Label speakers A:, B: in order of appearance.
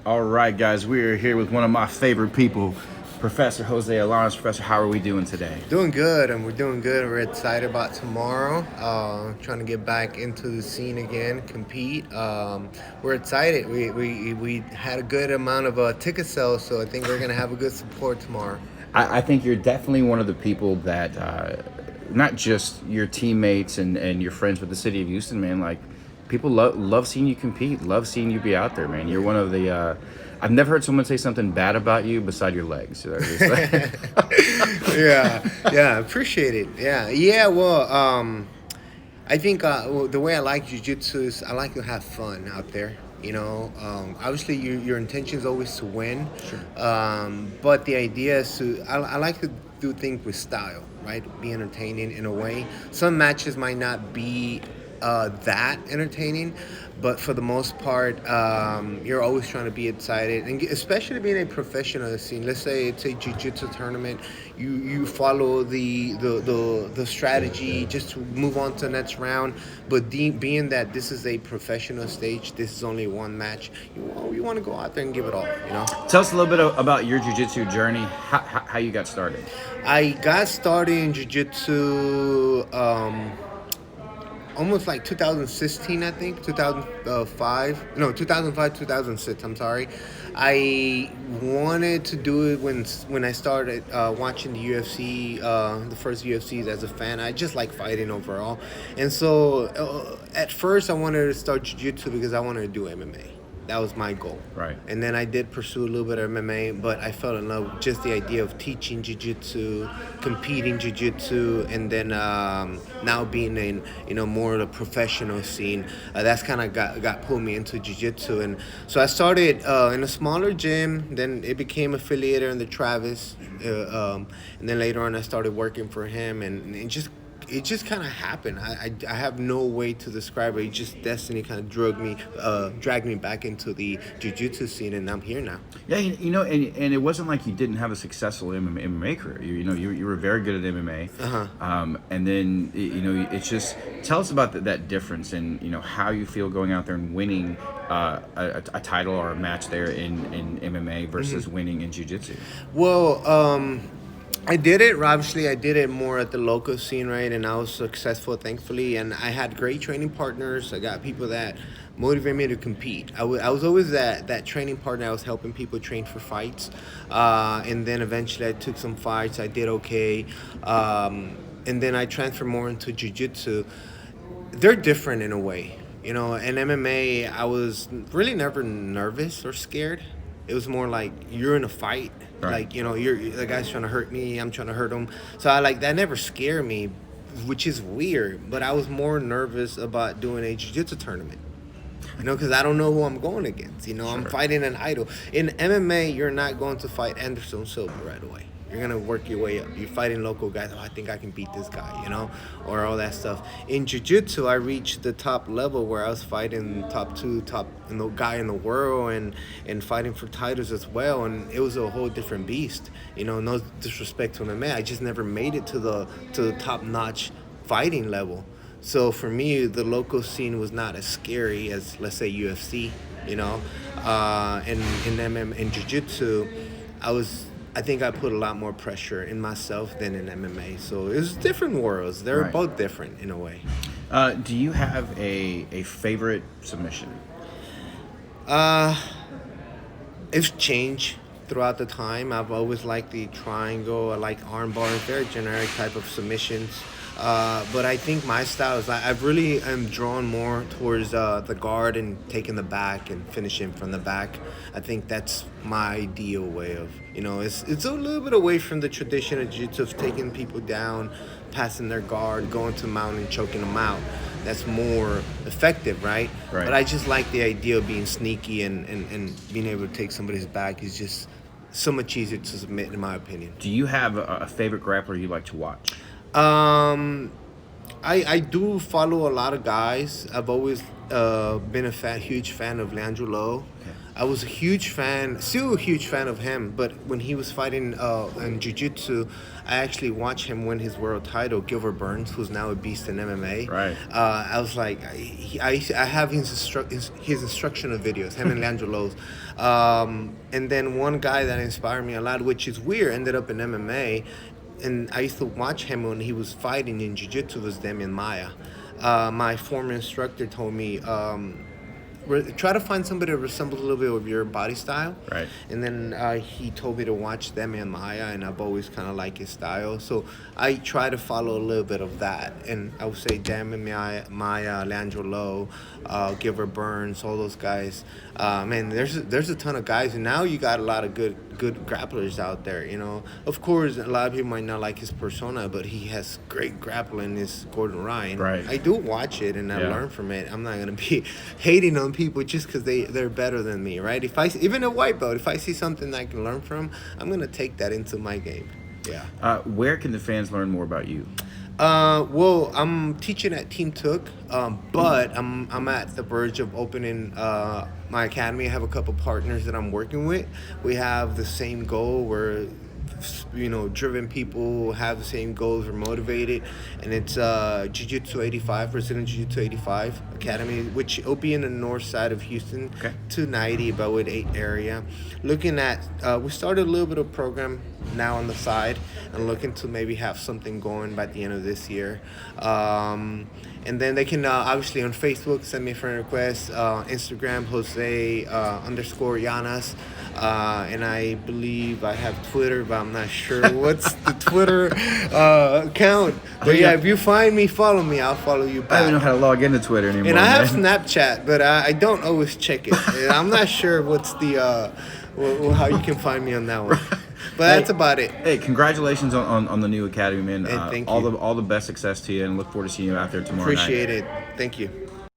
A: All right, guys, we are here with one of my favorite people, Professor Jose Llanas. Professor, how are we doing today?
B: Doing good, and we're doing good. We're excited about tomorrow. Trying to get back into the scene again, compete. We're excited. We had a good amount of ticket sales, so I think we're gonna have a good support tomorrow.
A: I think you're definitely one of the people that, not just your teammates and your friends with the city of Houston, man, like people love seeing you compete, love seeing you be out there, man. You're one of the, I've never heard someone say something bad about you beside your legs. They're just like-
B: Yeah, appreciate it. Yeah. Well, I think the way I like jujitsu is I like to have fun out there. Obviously your intention is always to win,
A: Sure.
B: but the idea is I like to do things with style, right? Be entertaining in a way. Some matches might not be that entertaining, but for the most part, you're always trying to be excited, and especially being a professional scene. Let's say it's a jiu-jitsu tournament, you follow the strategy just to move on to the next round. But being that this is a professional stage, this is only one match. You want to go out there and give it all.
A: Tell us a little bit about your jujitsu journey, how you got started.
B: I got started in jiu-jitsu. Almost like 2016, I think 2005, no, 2005, 2006, I'm sorry. I wanted to do it when I started watching the UFC, the first UFCs as a fan. I just like fighting overall, and so at first I wanted to start jiu-jitsu because I wanted to do MMA. That was my goal.
A: Right.
B: And then I did pursue a little bit of MMA, but I fell in love with just the idea of teaching jiu-jitsu, competing jiu-jitsu, and then now being in more of the professional scene. That's kind of got pulled me into jiu-jitsu, and so I started in a smaller gym. Then it became affiliated in the Travis, and then later on I started working for him, and it just kind of happened. I have no way to describe it. It just destiny kind of dragged me back into the jiu-jitsu scene, and I'm here now.
A: Yeah, and it wasn't like you didn't have a successful MMA career. You were very good at MMA.
B: Uh-huh.
A: And then it's just tell us about that difference and how you feel going out there and winning a title or a match there in MMA versus winning in jiu-jitsu.
B: Well, I did it. Obviously, I did it more at the local scene, right? And I was successful, thankfully. And I had great training partners. I got people that motivated me to compete. I was always that training partner. I was helping people train for fights. And then eventually I took some fights. I did okay. And then I transferred more into jiu-jitsu. They're different in a way. In MMA, I was really never nervous or scared. It was more like you're in a fight.
A: Right.
B: Like, you're the guy's trying to hurt me, I'm trying to hurt him. So I like that never scared me, which is weird. But I was more nervous about doing a jiu-jitsu tournament. Because I don't know who I'm going against. I'm
A: Sure.
B: fighting an idol. In MMA, you're not going to fight Anderson Silva right away. You're gonna work your way up. You're fighting local guys. Oh, I think I can beat this guy, or all that stuff. In jiu-jitsu, I reached the top level where I was fighting top guy in the world, and fighting for titles as well. And it was a whole different beast. No disrespect to MMA, I just never made it to the top-notch fighting level. So for me, the local scene was not as scary as, let's say, UFC. And in in jiu-jitsu, I think I put a lot more pressure in myself than in MMA. So it was different worlds. They're
A: Right.
B: both different in a way.
A: Do you have a favorite submission?
B: Uh, it's changed throughout the time. I've always liked the triangle. I like armbar, very generic type of submissions. But I think my style is I really am drawn more towards the guard and taking the back and finishing from the back. I think that's my ideal way of, it's a little bit away from the tradition of jiu-jitsu of taking people down, passing their guard, going to mount and choking them out. That's more effective, right?
A: Right.
B: But I just like the idea of being sneaky and being able to take somebody's back is just so much easier to submit, in my opinion.
A: Do you have a favorite grappler you like to watch?
B: Um, I do follow a lot of guys. I've always been a huge fan of Leandro Lowe.
A: Okay.
B: I was a huge fan, still a huge fan of him. But when he was fighting in Jiu Jitsu, I actually watched him win his world title. Gilbert Burns, who's now a beast in MMA.
A: Right.
B: I was like, I have his instructional videos, him and Leandro Lowe's. And then one guy that inspired me a lot, which is weird, ended up in MMA. And I used to watch him when he was fighting in Jiu Jitsu, was Demian Maia. My former instructor told me, try to find somebody that resembles a little bit of your body style.
A: Right.
B: And then he told me to watch them and Maya, and I've always kind of liked his style. So I try to follow a little bit of that. And I would say Damon Maya, Leandro Lowe, Gilbert Burns, all those guys. Man, there's a ton of guys, and now you got a lot of good grapplers out there. You know, of course, a lot of people might not like his persona, but he has great grappling. Is Gordon Ryan?
A: Right.
B: I do watch it and I
A: Yeah.
B: learn from it. I'm not gonna be hating on people just because they're better than me, right? If I even a white belt, if I see something that I can learn from, I'm gonna take that into my game. Yeah.
A: Where can the fans learn more about you?
B: Well, I'm teaching at Team Took, but I'm at the verge of opening my academy. I have a couple partners that I'm working with. We have the same goal. We're driven people, have the same goals, we're motivated, and it's Jiu Jitsu 85, Brazilian Jiu Jitsu 85 Academy, which will be in the north side of Houston,
A: Okay.
B: 290, Bellwood 8 area. Looking at, we started a little bit of program now on the side, and looking to maybe have something going by the end of this year. And then they can obviously on Facebook send me a friend request, Instagram Jose underscore Llanas, and I believe I have Twitter, but I'm not sure what's the Twitter account. But yeah, if you find me, follow me. I'll follow you
A: I don't
B: back.
A: even know how to log into Twitter anymore.
B: And I have
A: man.
B: Snapchat, but I don't always check it. And I'm not sure what's the how you can find me on that one. But that's about it.
A: Hey, congratulations on the new academy, man.
B: Hey, thank
A: all
B: you.
A: the best success to you, and look forward to seeing you out there tomorrow night.
B: Appreciate it. Thank you.